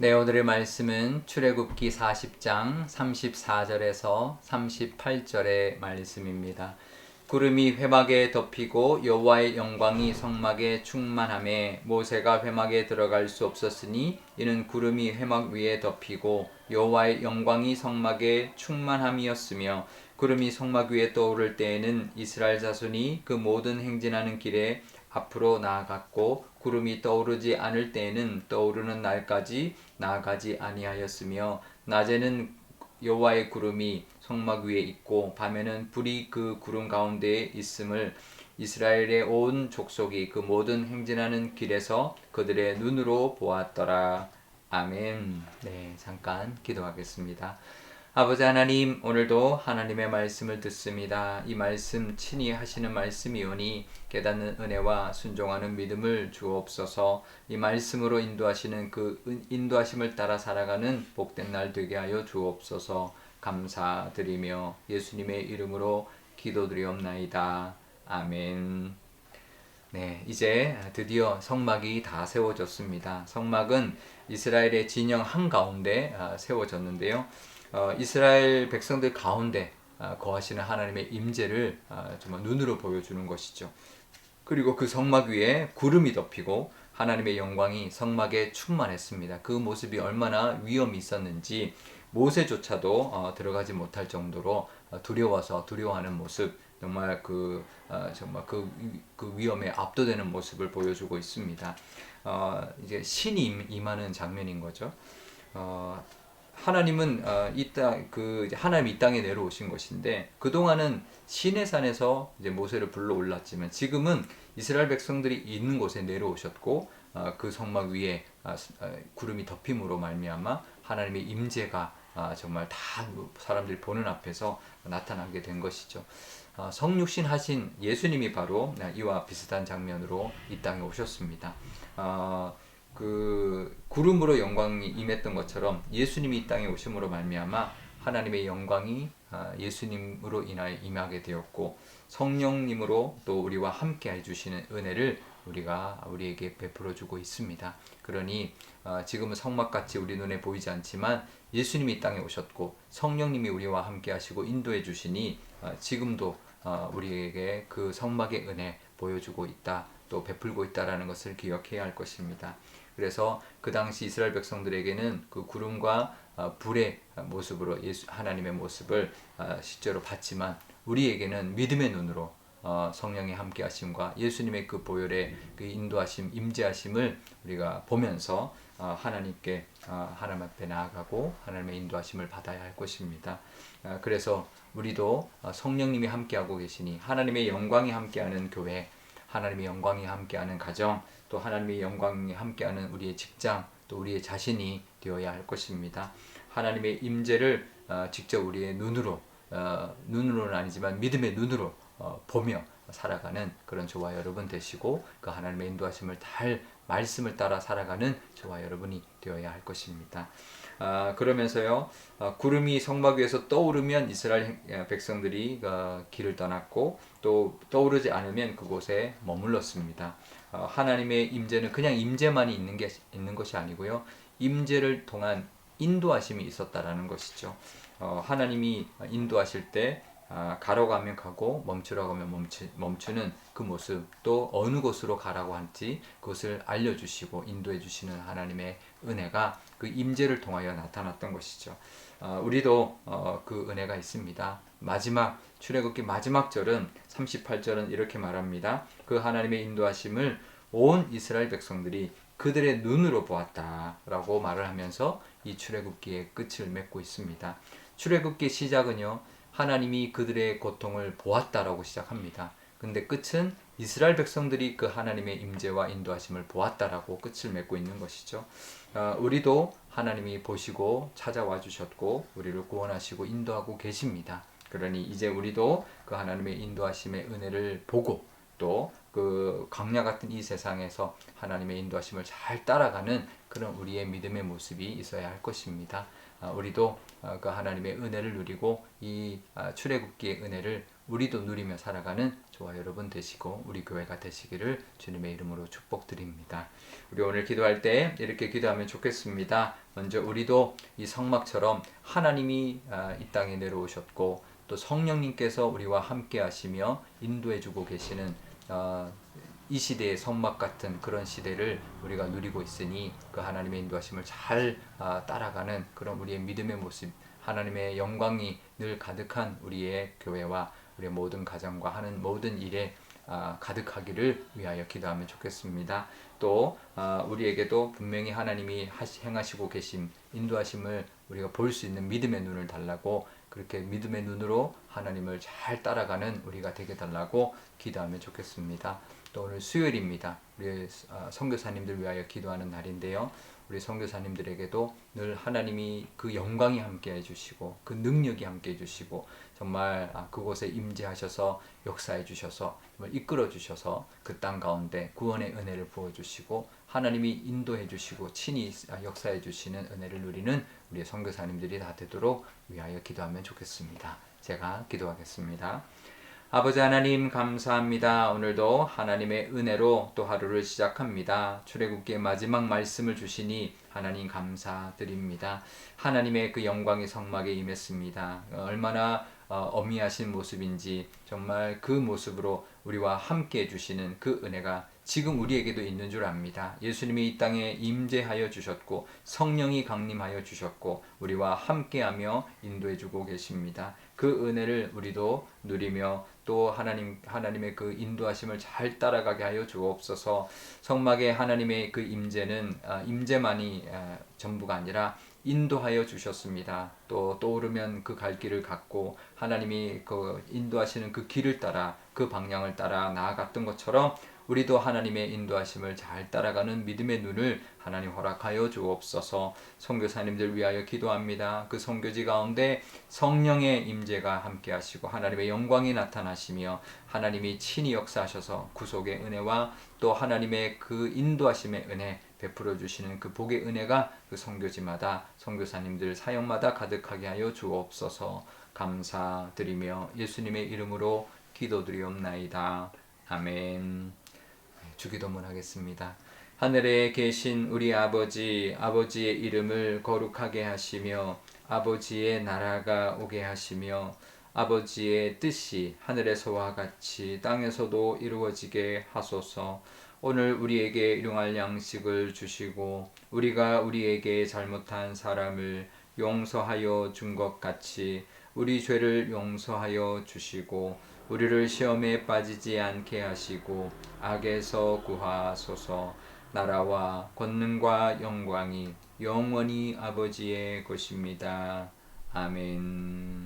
네, 오늘의 말씀은 출애굽기 40장 34절에서 38절의 말씀입니다. 구름이 회막에 덮이고 여호와의 영광이 성막에 충만하매 모세가 회막에 들어갈 수 없었으니 이는 구름이 회막 위에 덮이고 여호와의 영광이 성막에 충만함이었으며 구름이 성막 위에 떠오를 때에는 이스라엘 자손이 그 모든 행진하는 길에 앞으로 나아갔고 구름이 떠오르지 않을 때에는 떠오르는 날까지 나아가지 아니하였으며 낮에는 여호와의 구름이 성막 위에 있고 밤에는 불이 그 구름 가운데에 있음을 이스라엘의 온 족속이 그 모든 행진하는 길에서 그들의 눈으로 보았더라. 아멘. 네, 잠깐 기도하겠습니다. 아버지 하나님, 오늘도 하나님의 말씀을 듣습니다. 이 말씀 친히 하시는 말씀이오니 깨닫는 은혜와 순종하는 믿음을 주옵소서. 이 말씀으로 인도하시는 그 인도하심을 따라 살아가는 복된 날 되게 하여 주옵소서. 감사드리며 예수님의 이름으로 기도드리옵나이다. 아멘. 네, 이제 드디어 성막이 다 세워졌습니다. 성막은 이스라엘의 진영 한가운데 세워졌는데요. 이스라엘 백성들 가운데 거하시는 하나님의 임재를 정말 눈으로 보여주는 것이죠. 그리고 그 성막 위에 구름이 덮이고 하나님의 영광이 성막에 충만했습니다. 그 모습이 얼마나 위험이 있었는지 모세조차도 들어가지 못할 정도로 두려워하는 모습, 정말 그 위험에 압도되는 모습을 보여주고 있습니다. 이제 신이 임하는 장면인 거죠. 하나님은 하나님이 이 땅에 내려오신 것인데 그 동안은 시내산에서 이제 모세를 불러 올랐지만 지금은 이스라엘 백성들이 있는 곳에 내려오셨고 그 성막 위에 구름이 덮임으로 말미암아 하나님의 임재가 정말 다 사람들이 보는 앞에서 나타나게 된 것이죠. 성육신 하신 예수님이 바로 이와 비슷한 장면으로 이 땅에 오셨습니다. 그 구름으로 영광이 임했던 것처럼 예수님이 이 땅에 오심으로 말미암아 하나님의 영광이 예수님으로 인하여 임하게 되었고 성령님으로 또 우리와 함께 해주시는 은혜를 우리에게 베풀어 주고 있습니다. 그러니 지금은 성막같이 우리 눈에 보이지 않지만 예수님이 이 땅에 오셨고 성령님이 우리와 함께 하시고 인도해 주시니 지금도 우리에게 그 성막의 은혜 보여주고 있다, 또 베풀고 있다라는 것을 기억해야 할 것입니다. 그래서 그 당시 이스라엘 백성들에게는 그 구름과 불의 모습으로 하나님의 모습을 실제로 봤지만 우리에게는 믿음의 눈으로 성령의 함께하심과 예수님의 그 보혈의 그 인도하심, 임재하심을 우리가 보면서 하나님 앞에 나아가고 하나님의 인도하심을 받아야 할 것입니다. 그래서 우리도 성령님이 함께하고 계시니 하나님의 영광이 함께하는 교회, 하나님의 영광이 함께하는 가정, 또 하나님의 영광이 함께하는 우리의 직장, 또 우리의 자신이 되어야 할 것입니다. 하나님의 임재를 직접 우리의 눈으로는 아니지만 믿음의 눈으로 보며 살아가는 그런 저와 여러분 되시고 그 하나님의 인도하심을 말씀을 따라 살아가는 저와 여러분이 되어야 할 것입니다. 그러면서요, 구름이 성막 위에서 떠오르면 이스라엘 백성들이 길을 떠났고 또 떠오르지 않으면 그곳에 머물렀습니다. 하나님의 임재는 그냥 임재만이 있는 것이 아니고요, 임재를 통한 인도하심이 있었다라는 것이죠. 하나님이 인도하실 때 가라고 하면 가고 멈추라고 하면 멈추는 그 모습, 또 어느 곳으로 가라고 할지 그것을 알려주시고 인도해 주시는 하나님의 은혜가 그 임재를 통하여 나타났던 것이죠. 우리도 그 은혜가 있습니다. 출애굽기 마지막 절은 38절은 이렇게 말합니다. 그 하나님의 인도하심을 온 이스라엘 백성들이 그들의 눈으로 보았다라고 말을 하면서 이 출애굽기의 끝을 맺고 있습니다. 출애굽기 시작은요, 하나님이 그들의 고통을 보았다라고 시작합니다. 근데 끝은 이스라엘 백성들이 그 하나님의 임재와 인도하심을 보았다라고 끝을 맺고 있는 것이죠. 우리도 하나님이 보시고 찾아와 주셨고 우리를 구원하시고 인도하고 계십니다. 그러니 이제 우리도 그 하나님의 인도하심의 은혜를 보고 또 그 광야 같은 이 세상에서 하나님의 인도하심을 잘 따라가는 그런 우리의 믿음의 모습이 있어야 할 것입니다. 우리도 그 하나님의 은혜를 누리고 이 출애굽기의 은혜를 우리도 누리며 살아가는 저와 여러분 되시고 우리 교회가 되시기를 주님의 이름으로 축복드립니다. 우리 오늘 기도할 때 이렇게 기도하면 좋겠습니다. 먼저 우리도 이 성막처럼 하나님이 이 땅에 내려오셨고 또 성령님께서 우리와 함께 하시며 인도해주고 계시는 이 시대의 성막 같은 그런 시대를 우리가 누리고 있으니 그 하나님의 인도하심을 잘 따라가는 그런 우리의 믿음의 모습, 하나님의 영광이 늘 가득한 우리의 교회와 우리의 모든 가정과 하는 모든 일에 가득하기를 위하여 기도하면 좋겠습니다. 또 우리에게도 분명히 하나님이 행하시고 계심, 인도하심을 우리가 볼 수 있는 믿음의 눈을 달라고, 그렇게 믿음의 눈으로 하나님을 잘 따라가는 우리가 되게 달라고 기도하면 좋겠습니다. 또 오늘 수요일입니다. 우리 선교사님들 위하여 기도하는 날인데요. 우리 선교사님들에게도 늘 하나님이 그 영광이 함께 해주시고 그 능력이 함께 해주시고 정말 그곳에 임재하셔서 역사해 주셔서 정말 이끌어 주셔서 그 땅 가운데 구원의 은혜를 부어주시고 하나님이 인도해 주시고 친히 역사해 주시는 은혜를 누리는 우리 선교사님들이 다 되도록 위하여 기도하면 좋겠습니다. 제가 기도하겠습니다. 아버지 하나님 감사합니다. 오늘도 하나님의 은혜로 또 하루를 시작합니다. 출애굽기의 마지막 말씀을 주시니 하나님 감사드립니다. 하나님의 그 영광이 성막에 임했습니다. 얼마나 어미하신 모습인지 정말 그 모습으로 우리와 함께 해주시는 그 은혜가 지금 우리에게도 있는 줄 압니다. 예수님이 이 땅에 임재하여 주셨고 성령이 강림하여 주셨고 우리와 함께하며 인도해주고 계십니다. 그 은혜를 우리도 누리며 또 하나님의 그 인도하심을 잘 따라가게 하여 주옵소서. 성막에 하나님의 그 임재는 임재만이 전부가 아니라 인도하여 주셨습니다. 또 떠오르면 그 갈 길을 갔고 하나님이 그 인도하시는 그 길을 따라 그 방향을 따라 나아갔던 것처럼 우리도 하나님의 인도하심을 잘 따라가는 믿음의 눈을 하나님 허락하여 주옵소서. 선교사님들 위하여 기도합니다. 그 선교지 가운데 성령의 임재가 함께 하시고 하나님의 영광이 나타나시며 하나님이 친히 역사하셔서 구속의 은혜와 또 하나님의 그 인도하심의 은혜 베풀어 주시는 그 복의 은혜가 그 선교지마다 선교사님들 사역마다 가득하게 하여 주옵소서. 감사드리며 예수님의 이름으로 기도드리옵나이다. 아멘. 주기도문 하겠습니다. 하늘에 계신 우리 아버지, 아버지의 이름을 거룩하게 하시며 아버지의 나라가 오게 하시며 아버지의 뜻이 하늘에서와 같이 땅에서도 이루어지게 하소서. 오늘 우리에게 일용할 양식을 주시고 우리가 우리에게 잘못한 사람을 용서하여 준 것 같이 우리 죄를 용서하여 주시고 우리를 시험에 빠지지 않게 하시고 악에서 구하소서. 나라와 권능과 영광이 영원히 아버지의 것입니다. 아멘.